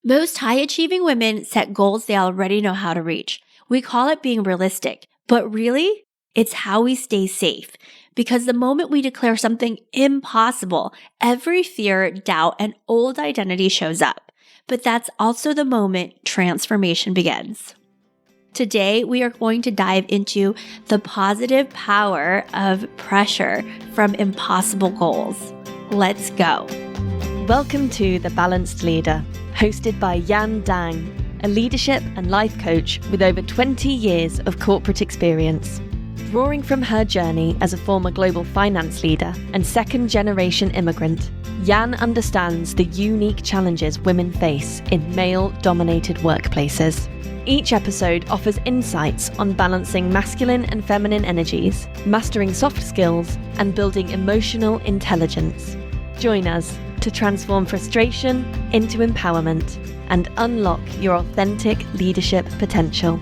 Most high-achieving women set goals they already know how to reach. We call it being realistic, but really, it's how we stay safe. Because the moment we declare something impossible, every fear, doubt, and old identity shows up. But that's also the moment transformation begins. Today, we are going to dive into the positive power of pressure from impossible goals. Let's go. Welcome to The Balanced Leader, hosted by Yan Dang, a leadership and life coach with over 20 years of corporate experience. Drawing from her journey as a former global finance leader and second-generation immigrant, Yan understands the unique challenges women face in male-dominated workplaces. Each episode offers insights on balancing masculine and feminine energies, mastering soft skills, and building emotional intelligence. Join us to transform frustration into empowerment and unlock your authentic leadership potential.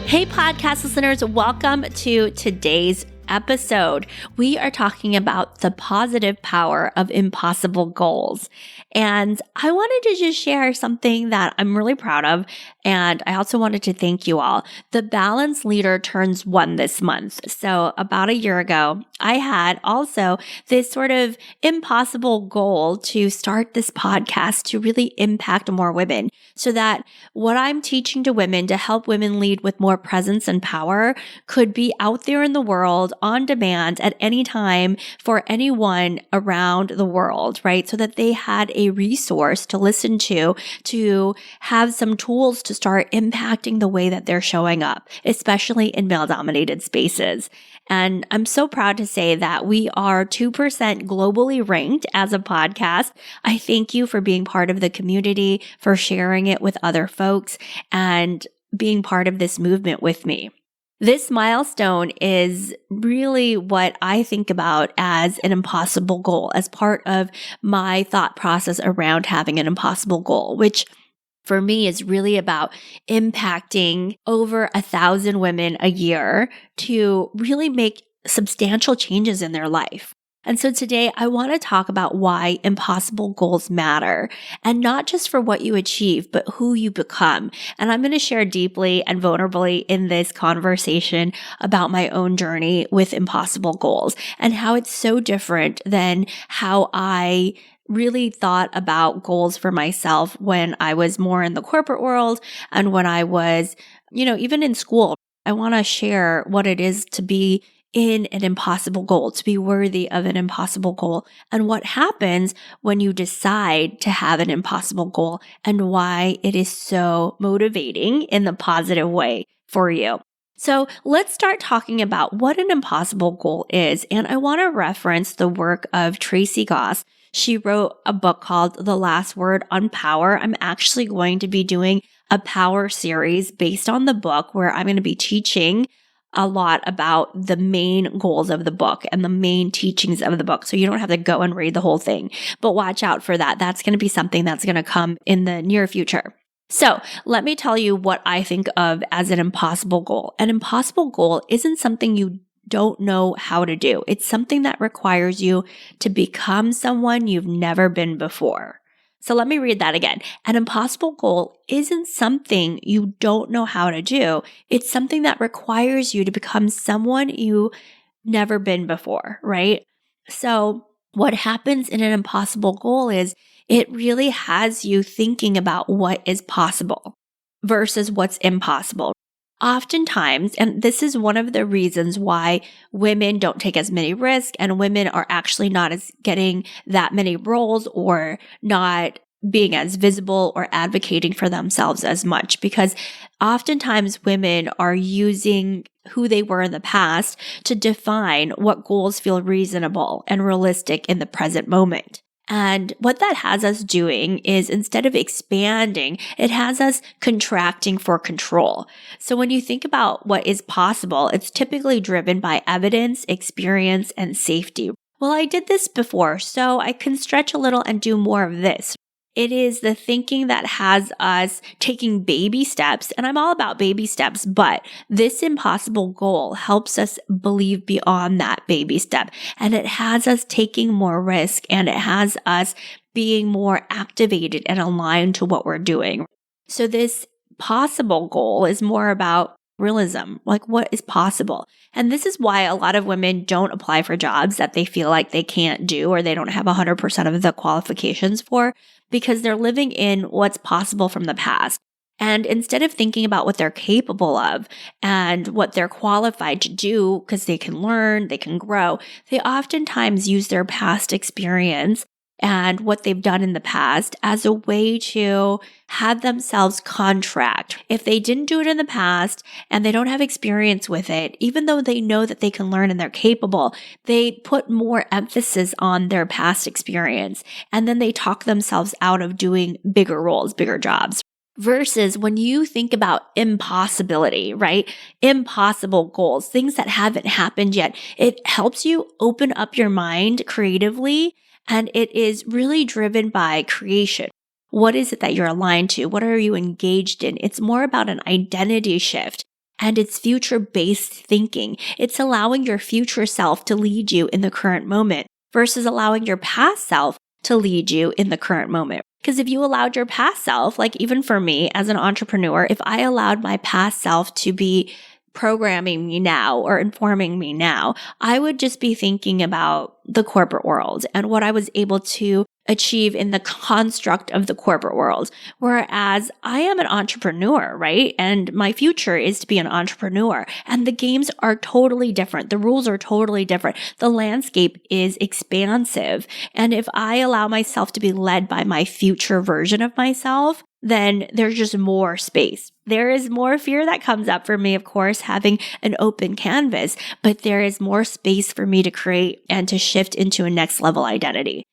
Hey, podcast listeners, welcome to today's episode. We are talking about the positive power of impossible goals. And I wanted to just share something that I'm really proud of. And I also wanted to thank you all. The Balanced Leader turns 1 this month. So about a year ago, I had also this sort of impossible goal to start this podcast to really impact more women so that what I'm teaching to women to help women lead with more presence and power could be out there in the world on demand at any time for anyone around the world, right? So that they had a resource to listen to have some tools to start impacting the way that they're showing up, especially in male-dominated spaces. And I'm so proud to say that we are 2% globally ranked as a podcast. I thank you for being part of the community, for sharing it with other folks, and being part of this movement with me. This milestone is really what I think about as an impossible goal, as part of my thought process around having an impossible goal, which for me is really about impacting over 1,000 women a year to really make substantial changes in their life. And so today I want to talk about why impossible goals matter, and not just for what you achieve, but who you become. And I'm going to share deeply and vulnerably in this conversation about my own journey with impossible goals and how it's so different than how I really thought about goals for myself when I was more in the corporate world and when I was, even in school. I want to share what it is to be in an impossible goal, to be worthy of an impossible goal, and what happens when you decide to have an impossible goal and why it is so motivating in the positive way for you. So let's start talking about what an impossible goal is. And I want to reference the work of Tracy Goss. She wrote a book called The Last Word on Power. I'm actually going to be doing a power series based on the book where I'm going to be teaching a lot about the main goals of the book and the main teachings of the book. So you don't have to go and read the whole thing, but watch out for that. That's going to be something that's going to come in the near future. So let me tell you what I think of as an impossible goal. An impossible goal isn't something you don't know how to do. It's something that requires you to become someone you've never been before. So let me read that again. An impossible goal isn't something you don't know how to do. It's something that requires you to become someone you've never been before, right? So what happens in an impossible goal is it really has you thinking about what is possible versus what's impossible. Oftentimes, and this is one of the reasons why women don't take as many risks and women are actually not as getting that many roles or not being as visible or advocating for themselves as much, because oftentimes women are using who they were in the past to define what goals feel reasonable and realistic in the present moment. And what that has us doing is instead of expanding, it has us contracting for control. So when you think about what is possible, it's typically driven by evidence, experience, and safety. Well, I did this before, so I can stretch a little and do more of this. It is the thinking that has us taking baby steps, and I'm all about baby steps, but this impossible goal helps us believe beyond that baby step, and it has us taking more risk, and it has us being more activated and aligned to what we're doing. So this possible goal is more about realism, like what is possible. And this is why a lot of women don't apply for jobs that they feel like they can't do or they don't have 100% of the qualifications for, because they're living in what's possible from the past. And instead of thinking about what they're capable of and what they're qualified to do, because they can learn, they can grow, they oftentimes use their past experience and what they've done in the past as a way to have themselves contract. If they didn't do it in the past and they don't have experience with it, even though they know that they can learn and they're capable, they put more emphasis on their past experience. And then they talk themselves out of doing bigger roles, bigger jobs. Versus when you think about impossibility, right? Impossible goals, things that haven't happened yet, it helps you open up your mind creatively. And it is really driven by creation. What is it that you're aligned to? What are you engaged in? It's more about an identity shift, and it's future-based thinking. It's allowing your future self to lead you in the current moment versus allowing your past self to lead you in the current moment. Because if you allowed your past self, like even for me as an entrepreneur, if I allowed my past self to be programming me now or informing me now, I would just be thinking about the corporate world and what I was able to achieve in the construct of the corporate world. Whereas I am an entrepreneur, right? And my future is to be an entrepreneur. And the games are totally different. The rules are totally different. The landscape is expansive. And if I allow myself to be led by my future version of myself, then there's just more space. There is more fear that comes up for me, of course, having an open canvas, but there is more space for me to create and to shift into a next level identity.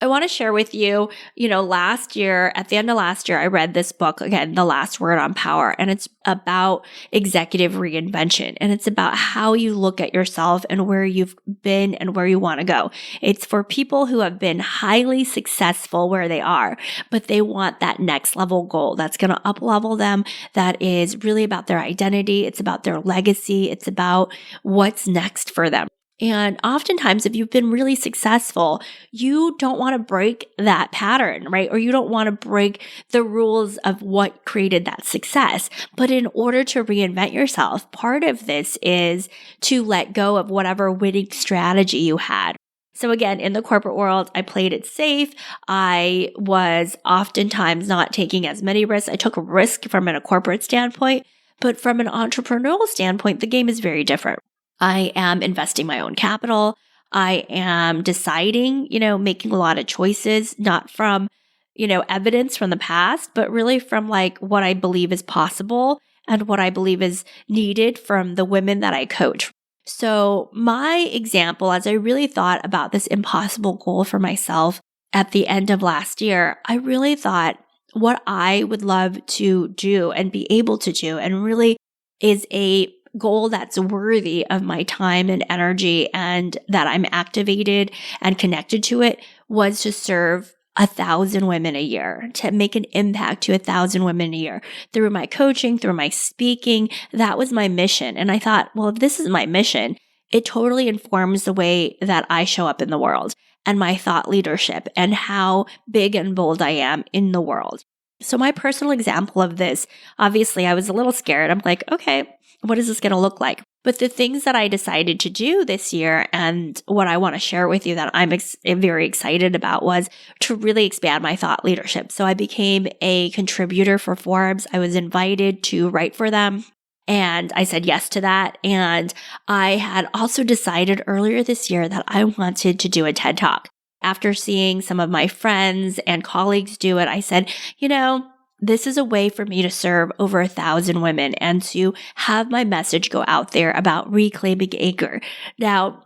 I want to share with you, last year, at the end of last year, I read this book, again, The Last Word on Power, and it's about executive reinvention. And it's about how you look at yourself and where you've been and where you want to go. It's for people who have been highly successful where they are, but they want that next level goal that's going to up level them, that is really about their identity. It's about their legacy. It's about what's next for them. And oftentimes, if you've been really successful, you don't want to break that pattern, right? Or you don't want to break the rules of what created that success. But in order to reinvent yourself, part of this is to let go of whatever winning strategy you had. So again, in the corporate world, I played it safe. I was oftentimes not taking as many risks. I took a risk from a corporate standpoint, but from an entrepreneurial standpoint, the game is very different. I am investing my own capital. I am deciding, making a lot of choices, not from, evidence from the past, but really from like what I believe is possible and what I believe is needed from the women that I coach. So my example, as I really thought about this impossible goal for myself at the end of last year, I really thought what I would love to do and be able to do, and really is a goal that's worthy of my time and energy and that I'm activated and connected to it, was to serve 1,000 women a year, to make an impact to 1,000 women a year through my coaching, through my speaking. That was my mission. And I thought, well, if this is my mission, it totally informs the way that I show up in the world and my thought leadership and how big and bold I am in the world. So my personal example of this, obviously I was a little scared. I'm like, okay, what is this going to look like? But the things that I decided to do this year and what I want to share with you that I'm very excited about was to really expand my thought leadership. So I became a contributor for Forbes. I was invited to write for them, and I said yes to that. And I had also decided earlier this year that I wanted to do a TED Talk. After seeing some of my friends and colleagues do it, I said, this is a way for me to serve over 1,000 women and to have my message go out there about reclaiming anger. Now,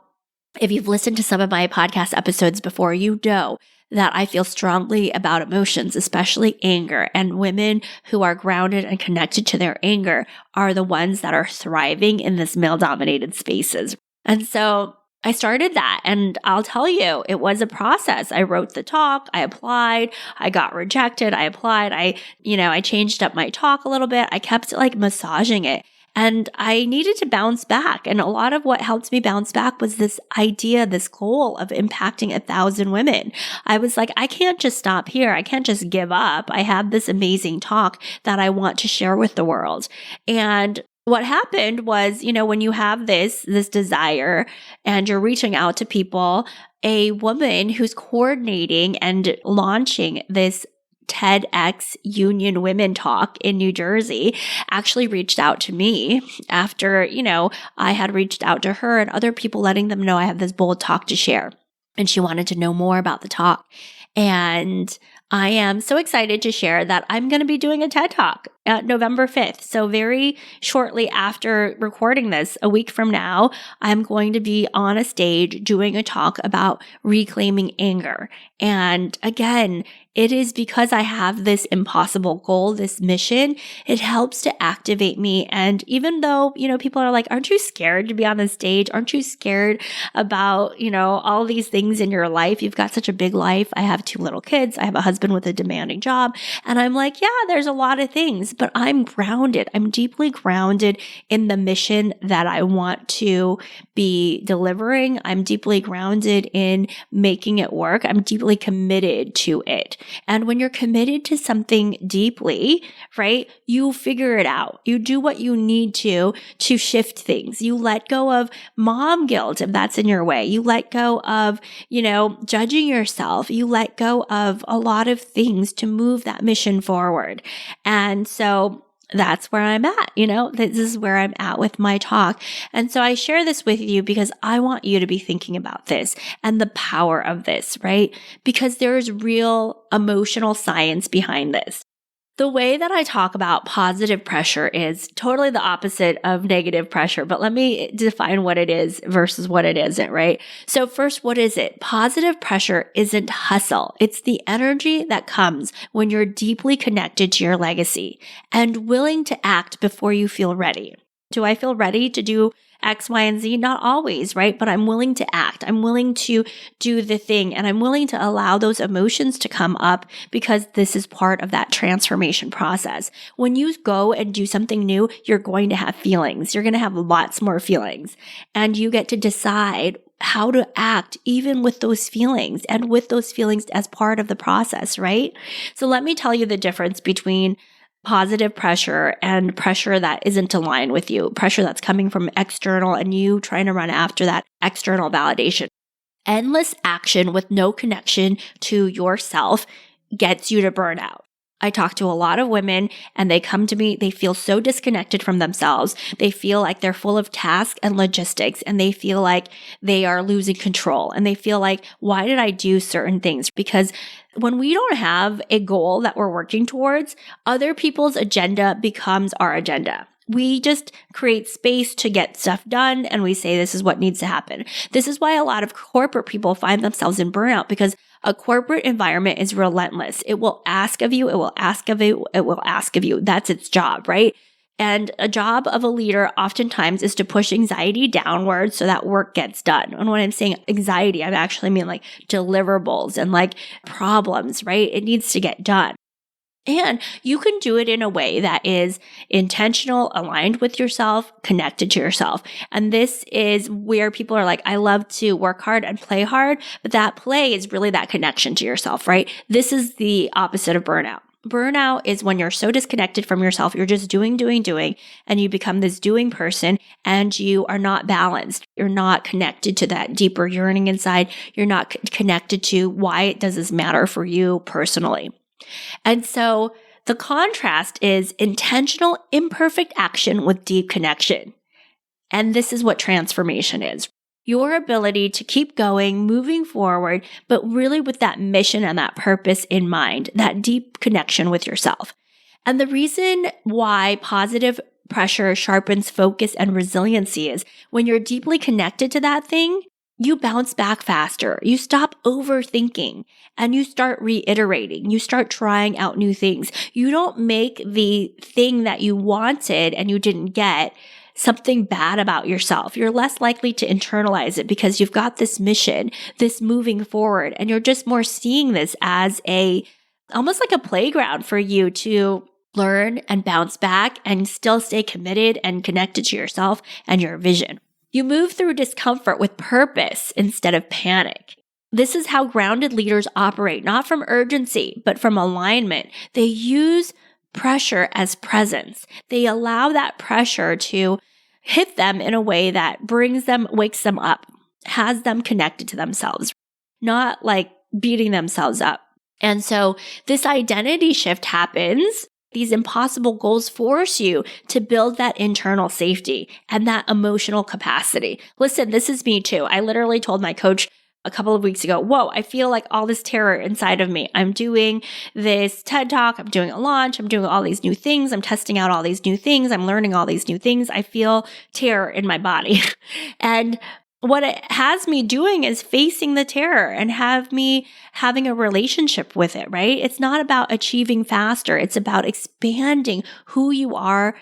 if you've listened to some of my podcast episodes before, you know that I feel strongly about emotions, especially anger, and women who are grounded and connected to their anger are the ones that are thriving in this male-dominated spaces. And so I started that, and I'll tell you, it was a process. I wrote the talk, I applied, I got rejected, I applied, I changed up my talk a little bit. I kept massaging it. And I needed to bounce back. And a lot of what helped me bounce back was this idea, this goal of impacting 1,000 women. I was like, I can't just stop here. I can't just give up. I have this amazing talk that I want to share with the world. And what happened was, when you have this desire and you're reaching out to people, a woman who's coordinating and launching this TEDx Union Women Talk in New Jersey actually reached out to me after, I had reached out to her and other people, letting them know I have this bold talk to share. And she wanted to know more about the talk. And I am so excited to share that I'm going to be doing a TED Talk November 5th. So very shortly after recording this, a week from now, I'm going to be on a stage doing a talk about reclaiming anger. And again, it is because I have this impossible goal, this mission. It helps to activate me. And even though, people are like, aren't you scared to be on the stage? Aren't you scared about, all these things in your life? You've got such a big life. I have 2 little kids. I have a husband with a demanding job. And I'm like, yeah, there's a lot of things, but I'm grounded. I'm deeply grounded in the mission that I want to be delivering. I'm deeply grounded in making it work. I'm deeply committed to it. And when you're committed to something deeply, right, you figure it out. You do what you need to shift things. You let go of mom guilt if that's in your way. You let go of, judging yourself. You let go of a lot of things to move that mission forward. And so that's where I'm at, this is where I'm at with my talk. And so I share this with you because I want you to be thinking about this and the power of this, right? Because there is real emotional science behind this. The way that I talk about positive pressure is totally the opposite of negative pressure, but let me define what it is versus what it isn't, right? So first, what is it? Positive pressure isn't hustle. It's the energy that comes when you're deeply connected to your legacy and willing to act before you feel ready. Do I feel ready to do X, Y, and Z? Not always, right? But I'm willing to act. I'm willing to do the thing, and I'm willing to allow those emotions to come up because this is part of that transformation process. When you go and do something new, you're going to have feelings. You're going to have lots more feelings, and you get to decide how to act even with those feelings and with those feelings as part of the process, right? So let me tell you the difference between positive pressure and pressure that isn't aligned with you, pressure that's coming from external and you trying to run after that external validation. Endless action with no connection to yourself gets you to burnout. I talk to a lot of women and they come to me, they feel so disconnected from themselves. They feel like they're full of tasks and logistics and they feel like they are losing control and they feel like, why did I do certain things? Because when we don't have a goal that we're working towards, other people's agenda becomes our agenda. We just create space to get stuff done and we say this is what needs to happen. This is why a lot of corporate people find themselves in burnout because a corporate environment is relentless. It will ask of you, it will ask of you, it will ask of you. That's its job, right? And a job of a leader oftentimes is to push anxiety downwards so that work gets done. And when I'm saying anxiety, I actually mean like deliverables and like problems, right? It needs to get done. And you can do it in a way that is intentional, aligned with yourself, connected to yourself. And this is where people are like, I love to work hard and play hard, but that play is really that connection to yourself, right? This is the opposite of burnout. Burnout is when you're so disconnected from yourself, you're just doing, and you become this doing person and you are not balanced. You're not connected to that deeper yearning inside. You're not connected to why does this matter for you personally. And so the contrast is intentional, imperfect action with deep connection. And this is what transformation is. Your ability to keep going, moving forward, but really with that mission and that purpose in mind, that deep connection with yourself. And the reason why positive pressure sharpens focus and resiliency is when you're deeply connected to that thing, you bounce back faster. You stop overthinking and you start reiterating. You start trying out new things. You don't make the thing that you wanted and you didn't get something bad about yourself. You're less likely to internalize it because you've got this mission, this moving forward, and you're just more seeing this as almost like a playground for you to learn and bounce back and still stay committed and connected to yourself and your vision. You move through discomfort with purpose instead of panic. This is how grounded leaders operate, not from urgency, but from alignment. They use pressure as presence. They allow that pressure to hit them in a way that wakes them up, has them connected to themselves, not like beating themselves up. And so this identity shift happens. These impossible goals force you to build that internal safety and that emotional capacity. Listen, this is me too. I literally told my coach a couple of weeks ago, whoa, I feel like all this terror inside of me. I'm doing this TED Talk. I'm doing a launch. I'm doing all these new things. I'm testing out all these new things. I'm learning all these new things. I feel terror in my body. And what it has me doing is facing the terror and have me having a relationship with it, right? It's not about achieving faster. It's about expanding who you are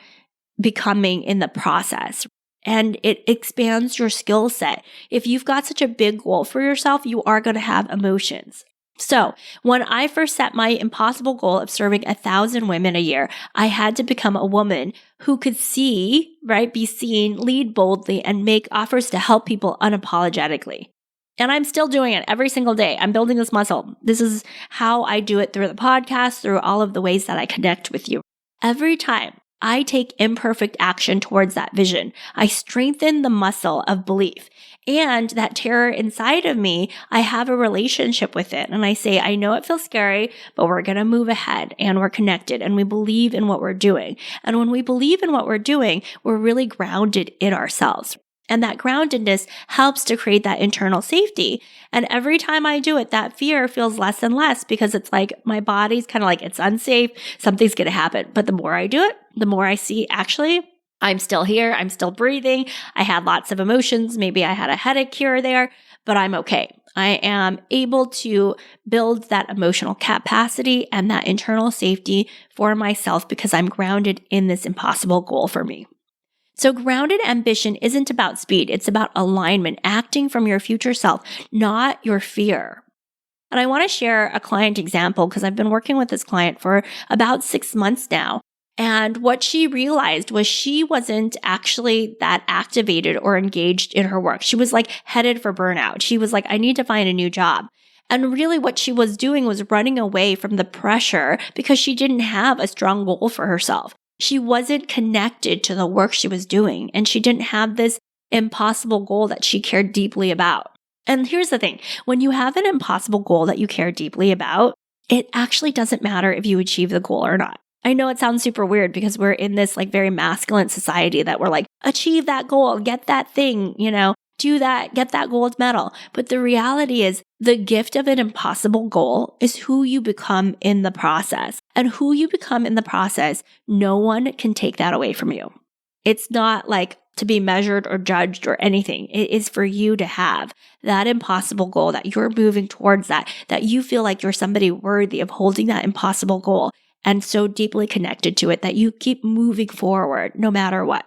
becoming in the process. And it expands your skill set. If you've got such a big goal for yourself, you are going to have emotions. So when I first set my impossible goal of serving 1,000 women a year, I had to become a woman who could see, right, be seen, lead boldly, and make offers to help people unapologetically. And I'm still doing it every single day. I'm building this muscle. This is how I do it through the podcast, through all of the ways that I connect with you. Every time I take imperfect action towards that vision, I strengthen the muscle of belief. And that terror inside of me, I have a relationship with it. And I say, I know it feels scary, but we're going to move ahead and we're connected and we believe in what we're doing. And when we believe in what we're doing, we're really grounded in ourselves. And that groundedness helps to create that internal safety. And every time I do it, that fear feels less and less because it's like my body's kind of like, it's unsafe. Something's going to happen. But the more I do it, the more I see, actually, I'm still here. I'm still breathing. I had lots of emotions. Maybe I had a headache here or there, but I'm okay. I am able to build that emotional capacity and that internal safety for myself because I'm grounded in this impossible goal for me. So grounded ambition isn't about speed. It's about alignment, acting from your future self, not your fear. And I want to share a client example because I've been working with this client for about 6 months now. And what she realized was she wasn't actually that activated or engaged in her work. She was like headed for burnout. She was like, I need to find a new job. And really what she was doing was running away from the pressure because she didn't have a strong goal for herself. She wasn't connected to the work she was doing, and she didn't have this impossible goal that she cared deeply about. And here's the thing, when you have an impossible goal that you care deeply about, it actually doesn't matter if you achieve the goal or not. I know it sounds super weird because we're in this like very masculine society that we're like, achieve that goal, get that thing, do that, get that gold medal. But the reality is the gift of an impossible goal is who you become in the process. And who you become in the process, no one can take that away from you. It's not like to be measured or judged or anything. It is for you to have that impossible goal, that you're moving towards that you feel like you're somebody worthy of holding that impossible goal and so deeply connected to it that you keep moving forward no matter what.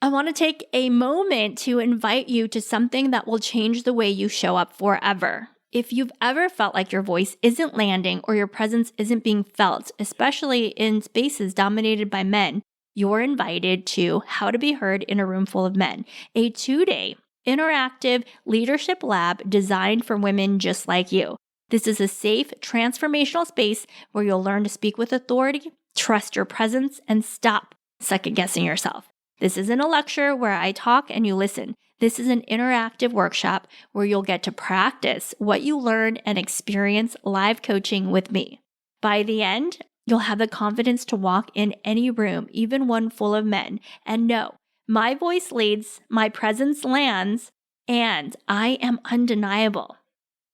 I want to take a moment to invite you to something that will change the way you show up forever. If you've ever felt like your voice isn't landing or your presence isn't being felt, especially in spaces dominated by men, you're invited to How to Be Heard in a Room Full of Men, a 2-day interactive leadership lab designed for women just like you. This is a safe, transformational space where you'll learn to speak with authority, trust your presence, and stop second-guessing yourself. This isn't a lecture where I talk and you listen. This is an interactive workshop where you'll get to practice what you learn and experience live coaching with me. By the end, you'll have the confidence to walk in any room, even one full of men, and know my voice leads, my presence lands, and I am undeniable.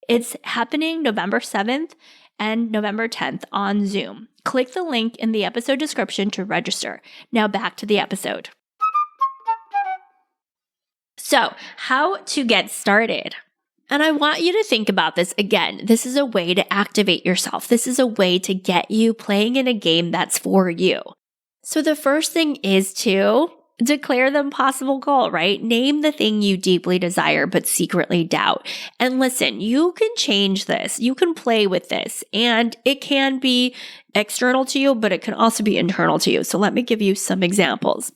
It's happening November 7th and November 10th on Zoom. Click the link in the episode description to register. Now back to the episode. So, how to get started. And I want you to think about this again. This is a way to activate yourself. This is a way to get you playing in a game that's for you. So the first thing is to Declare the impossible goal, right? Name the thing you deeply desire but secretly doubt. And listen, you can change this. You can play with this. And it can be external to you, but it can also be internal to you. So let me give you some examples.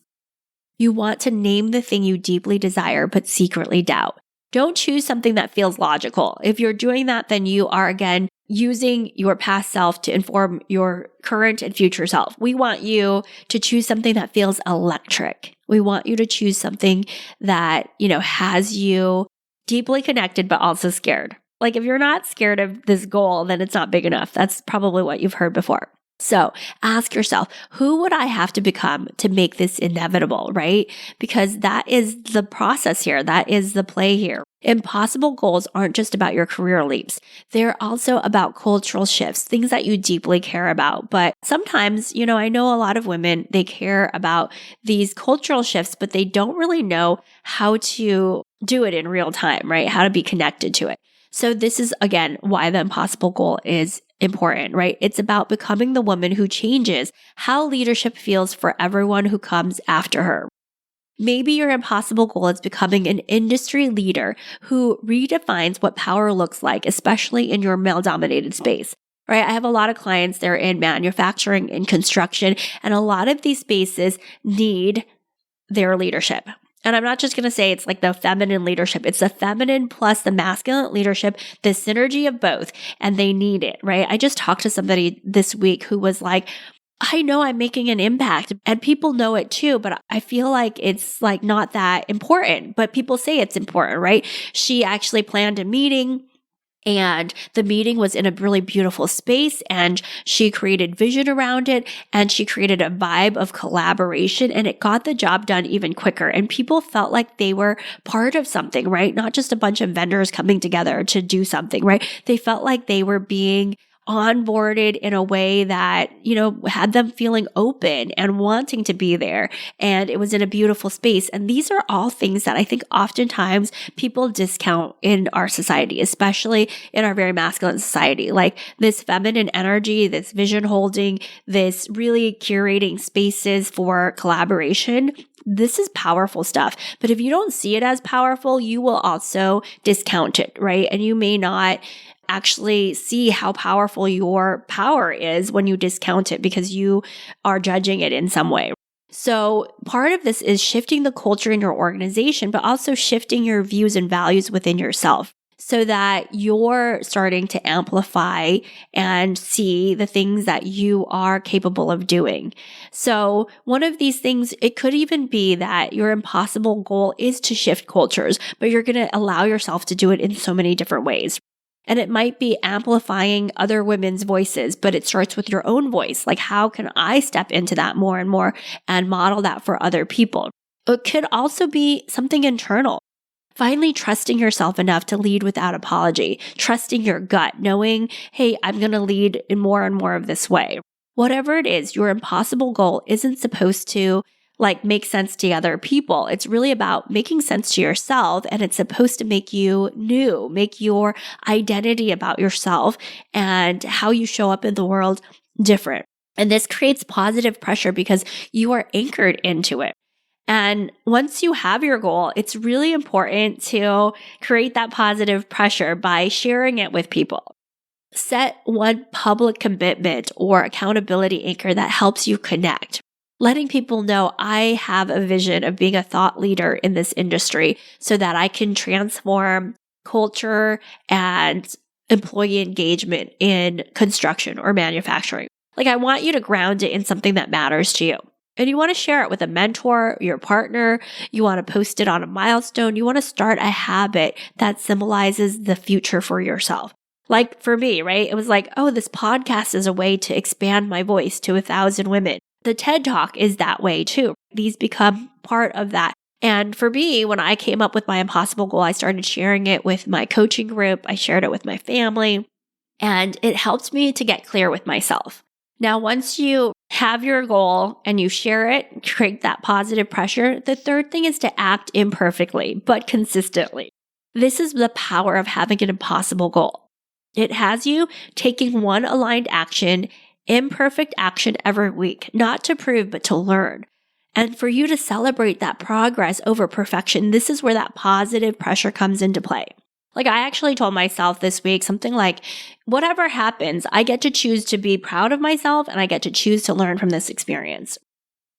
You want to name the thing you deeply desire but secretly doubt. Don't choose something that feels logical. If you're doing that, then you are, again, using your past self to inform your current and future self. We want you to choose something that feels electric. We want you to choose something that, has you deeply connected, but also scared. Like if you're not scared of this goal, then it's not big enough. That's probably what you've heard before. So ask yourself, who would I have to become to make this inevitable, right? Because that is the process here. That is the play here. Impossible goals aren't just about your career leaps. They're also about cultural shifts, things that you deeply care about. But sometimes, I know a lot of women, they care about these cultural shifts, but they don't really know how to do it in real time, right? How to be connected to it. So this is, again, why the impossible goal is important, right? It's about becoming the woman who changes how leadership feels for everyone who comes after her. Maybe your impossible goal is becoming an industry leader who redefines what power looks like, especially in your male-dominated space. Right? I have a lot of clients, they're in manufacturing and construction, and a lot of these spaces need their leadership. And I'm not just going to say it's like the feminine leadership. It's the feminine plus the masculine leadership, the synergy of both, and they need it, right? I just talked to somebody this week who was like, I know I'm making an impact and people know it too, but I feel like it's like not that important, but people say it's important, right? She actually planned a meeting. And the meeting was in a really beautiful space and she created vision around it and she created a vibe of collaboration and it got the job done even quicker. And people felt like they were part of something, right? Not just a bunch of vendors coming together to do something, right? They felt like they were being onboarded in a way that, had them feeling open and wanting to be there. And it was in a beautiful space. And these are all things that I think oftentimes people discount in our society, especially in our very masculine society. Like this feminine energy, this vision holding, this really curating spaces for collaboration. This is powerful stuff. But if you don't see it as powerful, you will also discount it, right? And you may not actually see how powerful your power is when you discount it because you are judging it in some way. So part of this is shifting the culture in your organization, but also shifting your views and values within yourself so that you're starting to amplify and see the things that you are capable of doing. So one of these things, it could even be that your impossible goal is to shift cultures, but you're going to allow yourself to do it in so many different ways. And it might be amplifying other women's voices, but it starts with your own voice. Like, how can I step into that more and more and model that for other people? It could also be something internal. Finally, trusting yourself enough to lead without apology, trusting your gut, knowing, hey, I'm going to lead in more and more of this way. Whatever it is, your impossible goal isn't supposed to make sense to other people. It's really about making sense to yourself, and it's supposed to make you new, make your identity about yourself and how you show up in the world different. And this creates positive pressure because you are anchored into it. And once you have your goal, it's really important to create that positive pressure by sharing it with people. Set one public commitment or accountability anchor that helps you connect. Letting people know I have a vision of being a thought leader in this industry so that I can transform culture and employee engagement in construction or manufacturing. I want you to ground it in something that matters to you. And you want to share it with a mentor, your partner. You want to post it on a milestone. You want to start a habit that symbolizes the future for yourself. Like for me, right? It was like, oh, this podcast is a way to expand my voice to 1,000 women. The TED Talk is that way too. These become part of that. And for me, when I came up with my impossible goal, I started sharing it with my coaching group. I shared it with my family, and it helped me to get clear with myself. Now, once you have your goal and you share it, create that positive pressure, the third thing is to act imperfectly, but consistently. This is the power of having an impossible goal. It has you taking one aligned action, imperfect action every week, not to prove, but to learn. And for you to celebrate that progress over perfection, this is where that positive pressure comes into play. Like I actually told myself this week something like, whatever happens, I get to choose to be proud of myself and I get to choose to learn from this experience.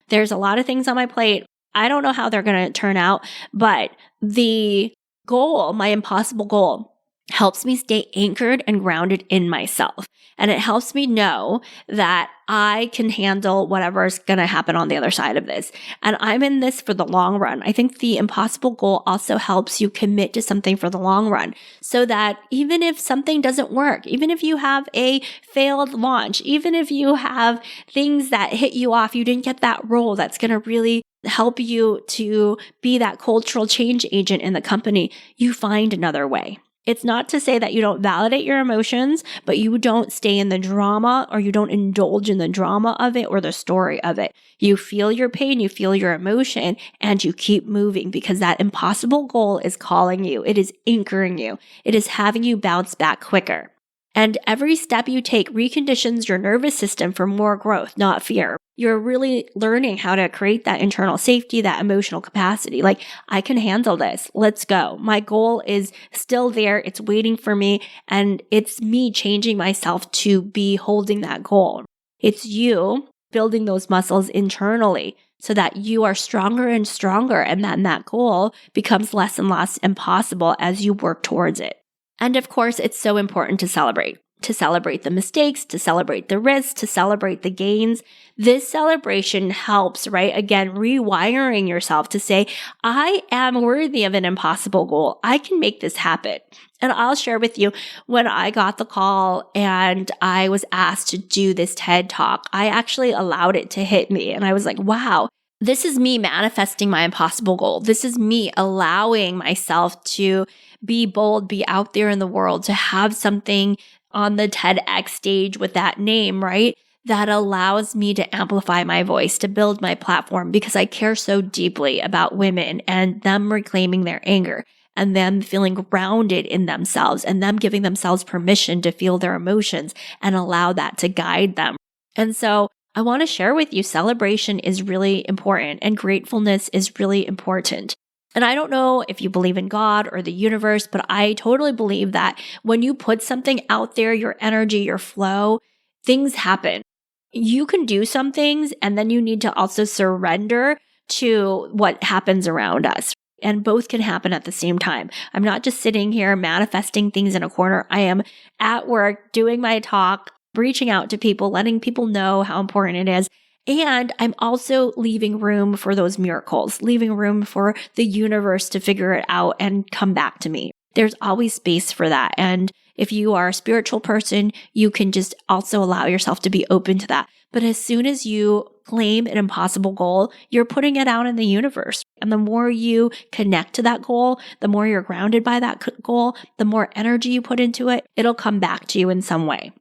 There's a lot of things on my plate. I don't know how they're going to turn out, but the goal, my impossible goal, helps me stay anchored and grounded in myself. And it helps me know that I can handle whatever's going to happen on the other side of this. And I'm in this for the long run. I think the impossible goal also helps you commit to something for the long run so that even if something doesn't work, even if you have a failed launch, even if you have things that hit you off, you didn't get that role that's going to really help you to be that cultural change agent in the company, you find another way. It's not to say that you don't validate your emotions, but you don't stay in the drama or you don't indulge in the drama of it or the story of it. You feel your pain, you feel your emotion, and you keep moving because that impossible goal is calling you. It is anchoring you. It is having you bounce back quicker. And every step you take reconditions your nervous system for more growth, not fear. You're really learning how to create that internal safety, that emotional capacity. Like, I can handle this. Let's go. My goal is still there. It's waiting for me. And it's me changing myself to be holding that goal. It's you building those muscles internally so that you are stronger and stronger. And then that goal becomes less and less impossible as you work towards it. And of course, it's so important to celebrate the mistakes, to celebrate the risks, to celebrate the gains. This celebration helps, right? Again, rewiring yourself to say, I am worthy of an impossible goal. I can make this happen. And I'll share with you when I got the call and I was asked to do this TED Talk, I actually allowed it to hit me. And I was like, wow. This is me manifesting my impossible goal. This is me allowing myself to be bold, be out there in the world, to have something on the TEDx stage with that name, right? That allows me to amplify my voice, to build my platform because I care so deeply about women and them reclaiming their anger and them feeling grounded in themselves and them giving themselves permission to feel their emotions and allow that to guide them. And so I want to share with you, celebration is really important and gratefulness is really important. And I don't know if you believe in God or the universe, but I totally believe that when you put something out there, your energy, your flow, things happen. You can do some things and then you need to also surrender to what happens around us. And both can happen at the same time. I'm not just sitting here manifesting things in a corner. I am at work doing my talk, reaching out to people, letting people know how important it is. And I'm also leaving room for those miracles, leaving room for the universe to figure it out and come back to me. There's always space for that. And if you are a spiritual person, you can just also allow yourself to be open to that. But as soon as you claim an impossible goal, you're putting it out in the universe. And the more you connect to that goal, the more you're grounded by that goal, the more energy you put into it, it'll come back to you in some way.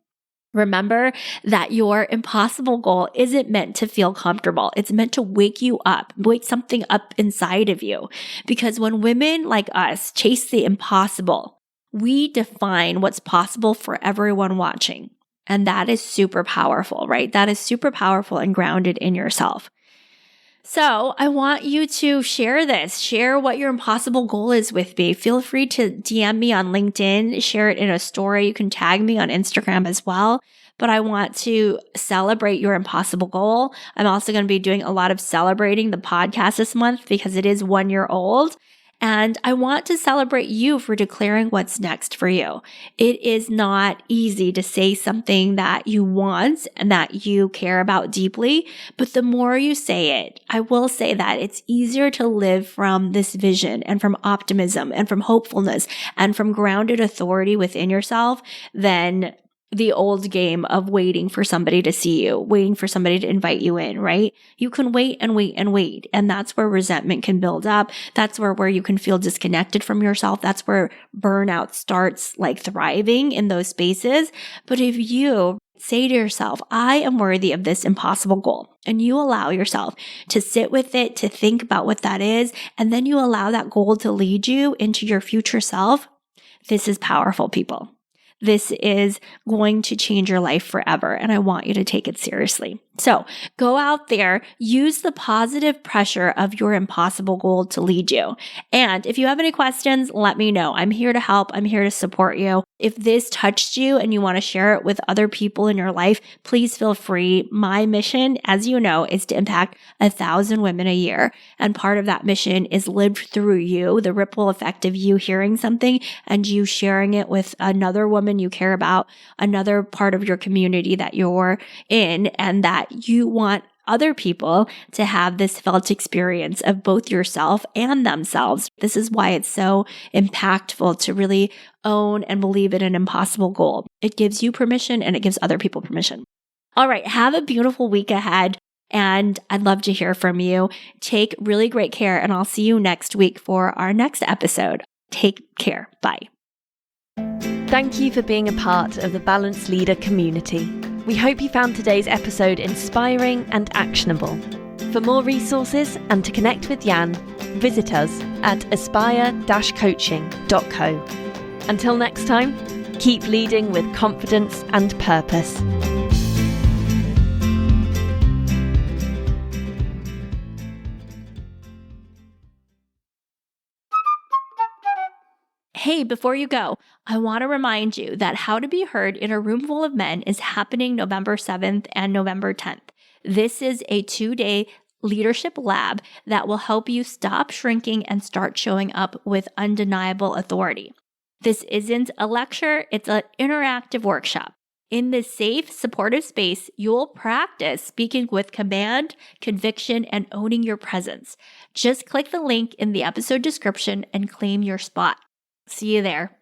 Remember that your impossible goal isn't meant to feel comfortable. It's meant to wake you up, wake something up inside of you. Because when women like us chase the impossible, we define what's possible for everyone watching. And that is super powerful, right? That is super powerful and grounded in yourself. So I want you to share this, share what your impossible goal is with me. Feel free to DM me on LinkedIn, share it in a story. You can tag me on Instagram as well. But I want to celebrate your impossible goal. I'm also going to be doing a lot of celebrating the podcast this month because it is 1 year old. And I want to celebrate you for declaring what's next for you. It is not easy to say something that you want and that you care about deeply, but the more you say it, I will say that it's easier to live from this vision and from optimism and from hopefulness and from grounded authority within yourself than the old game of waiting for somebody to see you, waiting for somebody to invite you in, right? You can wait and wait and wait. And that's where resentment can build up. That's where you can feel disconnected from yourself. That's where burnout starts like thriving in those spaces. But if you say to yourself, I am worthy of this impossible goal, and you allow yourself to sit with it, to think about what that is, and then you allow that goal to lead you into your future self, this is powerful, people. This is going to change your life forever, and I want you to take it seriously. So go out there, use the positive pressure of your impossible goal to lead you. And if you have any questions, let me know. I'm here to help. I'm here to support you. If this touched you and you want to share it with other people in your life, please feel free. My mission, as you know, is to impact 1,000 women a year. And part of that mission is lived through you, the ripple effect of you hearing something and you sharing it with another woman you care about, another part of your community that you're in, and that you want other people to have this felt experience of both yourself and themselves. This is why it's so impactful to really own and believe in an impossible goal. It gives you permission and it gives other people permission. All right, have a beautiful week ahead, and I'd love to hear from you. Take really great care, and I'll see you next week for our next episode. Take care. Bye. Thank you for being a part of the Balanced Leader community. We hope you found today's episode inspiring and actionable. For more resources and to connect with Jan, visit us at aspire-coaching.co. Until next time, keep leading with confidence and purpose. Hey, before you go, I want to remind you that How to Be Heard in a Room Full of Men is happening November 7th and November 10th. This is a 2-day leadership lab that will help you stop shrinking and start showing up with undeniable authority. This isn't a lecture, it's an interactive workshop. In this safe, supportive space, you'll practice speaking with command, conviction, and owning your presence. Just click the link in the episode description and claim your spot. See you there.